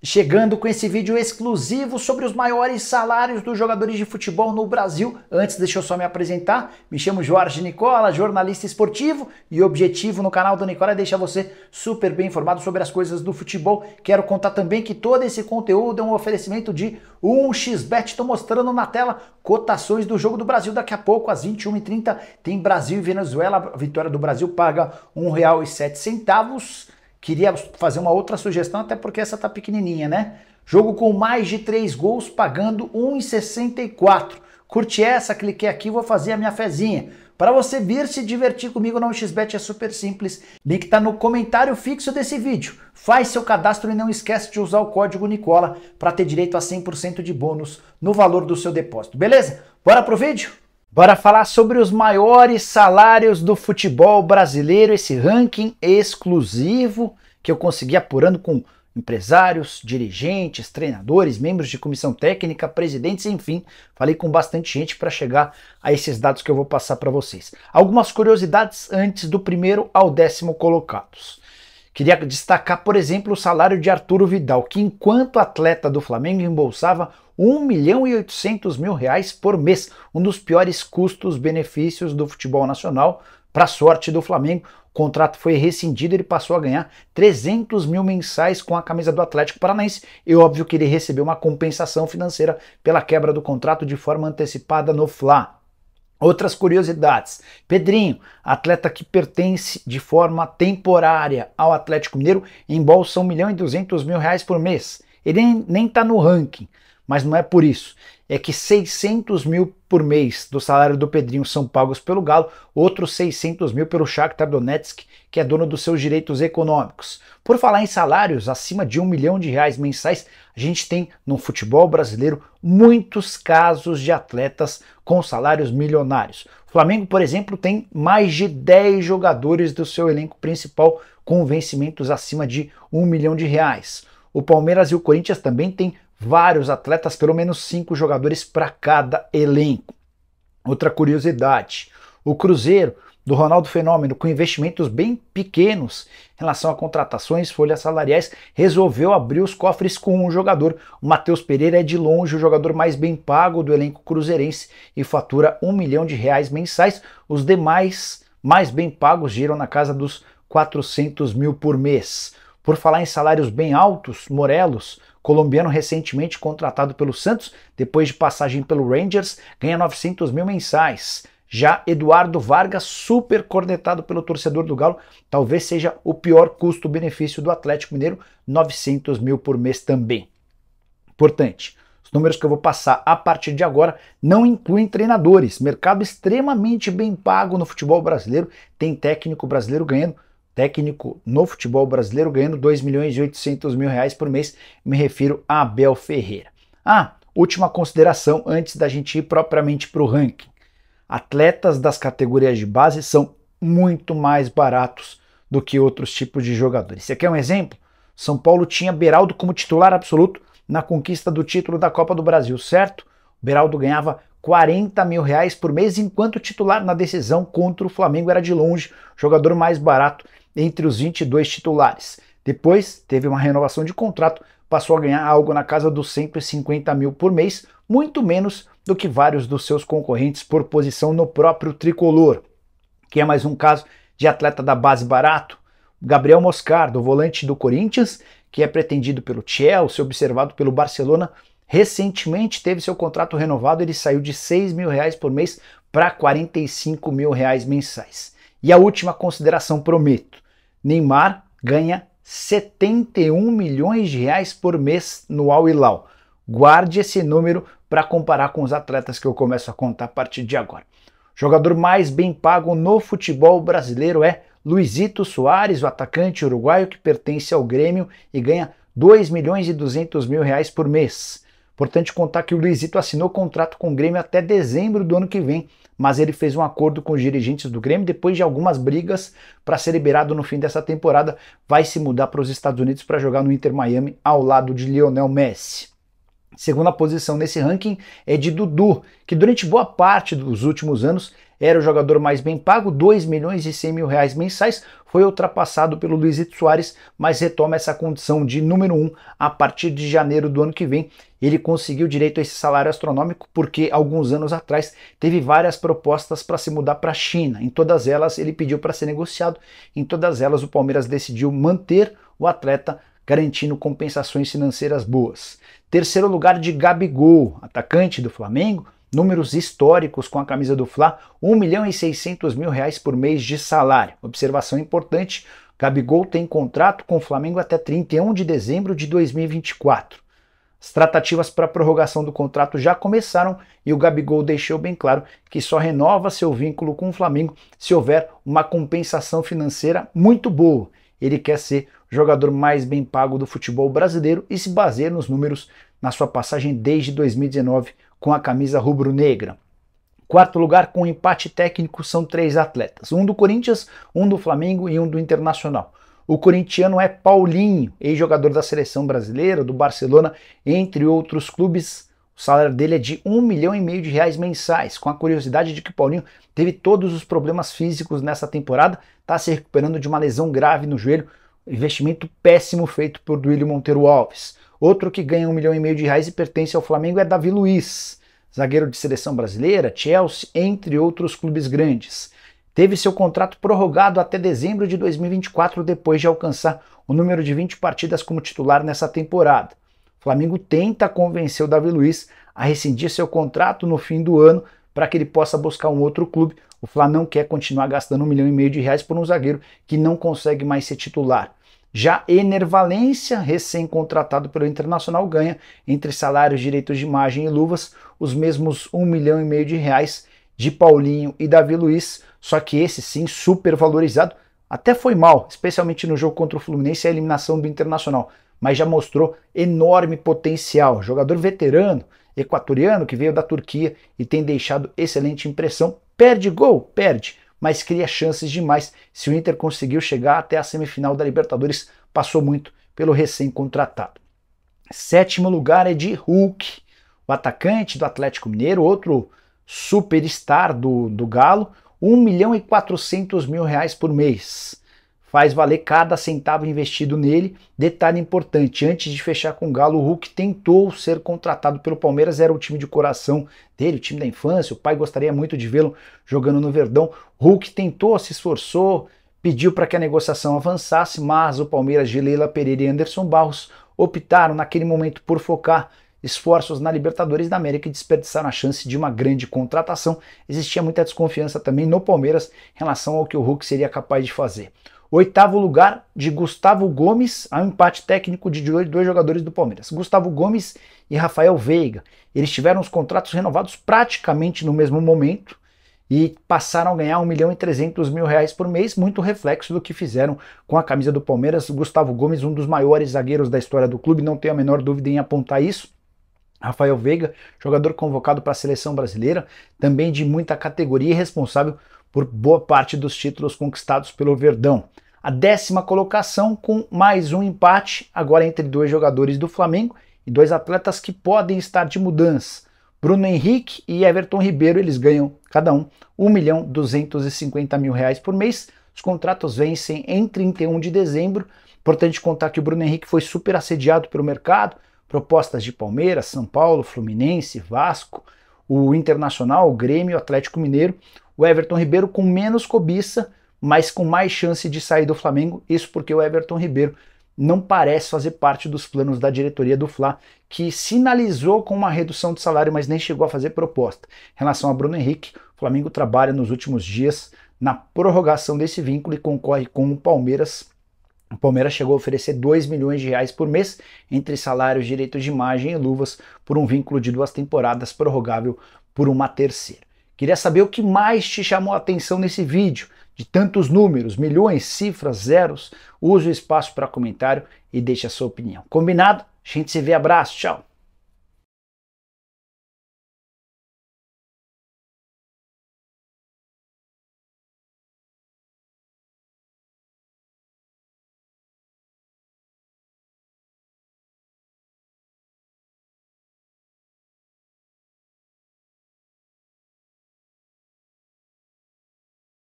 Chegando com esse vídeo exclusivo sobre os maiores salários dos jogadores de futebol no Brasil. Antes, deixa eu só me apresentar. Me chamo Jorge Nicola, jornalista esportivo, e o objetivo no canal do Nicola é deixar você super bem informado sobre as coisas do futebol. Quero contar também que todo esse conteúdo é um oferecimento de 1xBet. Estou mostrando na tela cotações do jogo do Brasil. Daqui a pouco, às 21h30, tem Brasil e Venezuela. A vitória do Brasil paga R$ 1,07. Queria fazer uma outra sugestão, até porque essa tá pequenininha, né? Jogo com mais de 3 gols, pagando 1,64. Curte essa, cliquei aqui, vou fazer a minha fezinha. Para você vir se divertir comigo na 1xBet é super simples. Link tá no comentário fixo desse vídeo. Faz seu cadastro e não esquece de usar o código Nicola para ter direito a 100% de bônus no valor do seu depósito, beleza? Bora pro vídeo? Bora falar sobre os maiores salários do futebol brasileiro, esse ranking exclusivo que eu consegui apurando com empresários, dirigentes, treinadores, membros de comissão técnica, presidentes, enfim, falei com bastante gente para chegar a esses dados que eu vou passar para vocês. Algumas curiosidades antes do primeiro ao 10º colocados. Queria destacar, por exemplo, o salário de Arturo Vidal, que enquanto atleta do Flamengo embolsava R$ 1.800.000 por mês, um dos piores custos-benefícios do futebol nacional. Para sorte do Flamengo, o contrato foi rescindido e ele passou a ganhar 300 mil mensais com a camisa do Atlético Paranaense, e óbvio que ele recebeu uma compensação financeira pela quebra do contrato de forma antecipada no Fla. Outras curiosidades: Pedrinho, atleta que pertence de forma temporária ao Atlético Mineiro, embolsa R$ 1.200.000 por mês. Ele nem está no ranking, mas não é por isso. É que 600 mil por mês do salário do Pedrinho são pagos pelo Galo, outros 600 mil pelo Shakhtar Donetsk, que é dono dos seus direitos econômicos. Por falar em salários acima de R$ 1 milhão mensais, a gente tem no futebol brasileiro muitos casos de atletas com salários milionários. O Flamengo, por exemplo, tem mais de 10 jogadores do seu elenco principal com vencimentos acima de R$ 1 milhão. O Palmeiras e o Corinthians também têm vários atletas, pelo menos 5 jogadores para cada elenco. Outra curiosidade: o Cruzeiro do Ronaldo Fenômeno, com investimentos bem pequenos em relação a contratações, folhas salariais, resolveu abrir os cofres com um jogador. O Matheus Pereira é de longe o jogador mais bem pago do elenco cruzeirense e fatura R$ 1 milhão mensais. Os demais mais bem pagos giram na casa dos 400 mil por mês. Por falar em salários bem altos, Morelos, colombiano recentemente contratado pelo Santos, depois de passagem pelo Rangers, ganha 900 mil mensais. Já Eduardo Vargas, super cornetado pelo torcedor do Galo, talvez seja o pior custo-benefício do Atlético Mineiro, 900 mil por mês também. Importante, os números que eu vou passar a partir de agora não incluem treinadores. Mercado extremamente bem pago no futebol brasileiro, tem técnico no futebol brasileiro ganhando R$ 2.800.000 por mês, me refiro a Abel Ferreira. Última consideração antes da gente ir propriamente para o ranking. Atletas das categorias de base são muito mais baratos do que outros tipos de jogadores. Você quer um exemplo? São Paulo tinha Beraldo como titular absoluto na conquista do título da Copa do Brasil, certo? O Beraldo ganhava R$ 40 mil por mês, enquanto o titular na decisão contra o Flamengo era de longe o jogador mais barato entre os 22 titulares. Depois teve uma renovação de contrato, passou a ganhar algo na casa dos 150 mil por mês, muito menos do que vários dos seus concorrentes por posição no próprio tricolor. Que é mais um caso de atleta da base barato? Gabriel Moscardo, volante do Corinthians, que é pretendido pelo Chelsea, observado pelo Barcelona, recentemente teve seu contrato renovado, ele saiu de R$ 6 mil por mês para R$ 45 mil mensais. E a última consideração, prometo: Neymar ganha 71 milhões de reais por mês no Al Hilal. Guarde esse número para comparar com os atletas que eu começo a contar a partir de agora. O jogador mais bem pago no futebol brasileiro é Luizito Soares, o atacante uruguaio que pertence ao Grêmio e ganha R$ 2.200.000 por mês. Importante contar que o Luizito assinou contrato com o Grêmio até dezembro do ano que vem, mas ele fez um acordo com os dirigentes do Grêmio depois de algumas brigas para ser liberado no fim dessa temporada. Vai se mudar para os Estados Unidos para jogar no Inter Miami ao lado de Lionel Messi. Segunda posição nesse ranking é de Dudu, que durante boa parte dos últimos anos era o jogador mais bem pago, 2 milhões e 100 mil reais mensais, foi ultrapassado pelo Luizito Soares, mas retoma essa condição de número 1 a partir de janeiro do ano que vem. Ele conseguiu direito a esse salário astronômico porque alguns anos atrás teve várias propostas para se mudar para a China. Em todas elas ele pediu para ser negociado, em todas elas o Palmeiras decidiu manter o atleta, garantindo compensações financeiras boas. Terceiro lugar de Gabigol, atacante do Flamengo, números históricos com a camisa do Fla, 1 milhão e 600 mil reais por mês de salário. Observação importante, Gabigol tem contrato com o Flamengo até 31 de dezembro de 2024. As tratativas para a prorrogação do contrato já começaram e o Gabigol deixou bem claro que só renova seu vínculo com o Flamengo se houver uma compensação financeira muito boa. Ele quer ser o jogador mais bem pago do futebol brasileiro e se baseia nos números na sua passagem desde 2019 com a camisa rubro-negra. Quarto lugar com empate técnico são 3 atletas, um do Corinthians, um do Flamengo e um do Internacional. O corintiano é Paulinho, ex-jogador da seleção brasileira, do Barcelona, entre outros clubes. O salário dele é de 1,5 milhão de reais mensais, com a curiosidade de que Paulinho teve todos os problemas físicos nessa temporada, está se recuperando de uma lesão grave no joelho, investimento péssimo feito por Duílio Monteiro Alves. Outro que ganha 1,5 milhão de reais e pertence ao Flamengo é Davi Luiz, zagueiro de seleção brasileira, Chelsea, entre outros clubes grandes. Teve seu contrato prorrogado até dezembro de 2024, depois de alcançar o número de 20 partidas como titular nessa temporada. O Flamengo tenta convencer o Davi Luiz a rescindir seu contrato no fim do ano para que ele possa buscar um outro clube. O Fla não quer continuar gastando 1,5 milhão de reais por um zagueiro que não consegue mais ser titular. Já Ener Valencia, recém-contratado pelo Internacional, ganha, entre salários, direitos de imagem e luvas, os mesmos 1,5 milhão de reais de Paulinho e Davi Luiz, só que esse sim super valorizado, até foi mal, especialmente no jogo contra o Fluminense e a eliminação do Internacional, mas já mostrou enorme potencial. Jogador veterano, equatoriano, que veio da Turquia e tem deixado excelente impressão. Perde gol? Perde, mas cria chances demais. Se o Inter conseguiu chegar até a semifinal da Libertadores, passou muito pelo recém-contratado. Sétimo lugar é de Hulk, o atacante do Atlético Mineiro, outro superstar do Galo, 1 milhão e 400 mil reais por mês. Faz valer cada centavo investido nele. Detalhe importante, antes de fechar com o Galo, o Hulk tentou ser contratado pelo Palmeiras, era o time de coração dele, o time da infância, o pai gostaria muito de vê-lo jogando no Verdão. Hulk tentou, se esforçou, pediu para que a negociação avançasse, mas o Palmeiras de Leila Pereira e Anderson Barros optaram naquele momento por focar esforços na Libertadores da América e desperdiçaram a chance de uma grande contratação. Existia muita desconfiança também no Palmeiras em relação ao que o Hulk seria capaz de fazer. Oitavo lugar de Gustavo Gomes, ao empate técnico de dois jogadores do Palmeiras, Gustavo Gomes e Rafael Veiga. Eles tiveram os contratos renovados praticamente no mesmo momento e passaram a ganhar 1 milhão e 300 mil reais por mês, muito reflexo do que fizeram com a camisa do Palmeiras. Gustavo Gomes, um dos maiores zagueiros da história do clube, não tenho a menor dúvida em apontar isso. Rafael Veiga, jogador convocado para a seleção brasileira, também de muita categoria e responsável por boa parte dos títulos conquistados pelo Verdão. A 10ª colocação com mais um empate, agora entre 2 jogadores do Flamengo e 2 atletas que podem estar de mudança. Bruno Henrique e Everton Ribeiro, eles ganham cada um 1 milhão 250 mil reais por mês. Os contratos vencem em 31 de dezembro. Importante contar que o Bruno Henrique foi super assediado pelo mercado, propostas de Palmeiras, São Paulo, Fluminense, Vasco, o Internacional, o Grêmio, o Atlético Mineiro. O Everton Ribeiro com menos cobiça, mas com mais chance de sair do Flamengo. Isso porque o Everton Ribeiro não parece fazer parte dos planos da diretoria do Fla, que sinalizou com uma redução de salário, mas nem chegou a fazer proposta. Em relação a Bruno Henrique, o Flamengo trabalha nos últimos dias na prorrogação desse vínculo e concorre com o Palmeiras. O Palmeiras chegou a oferecer 2 milhões de reais por mês, entre salários, direitos de imagem e luvas, por um vínculo de 2 temporadas, prorrogável por uma terceira. Queria saber o que mais te chamou a atenção nesse vídeo, de tantos números, milhões, cifras, zeros. Use o espaço para comentário e deixe a sua opinião. Combinado? A gente se vê, abraço, tchau!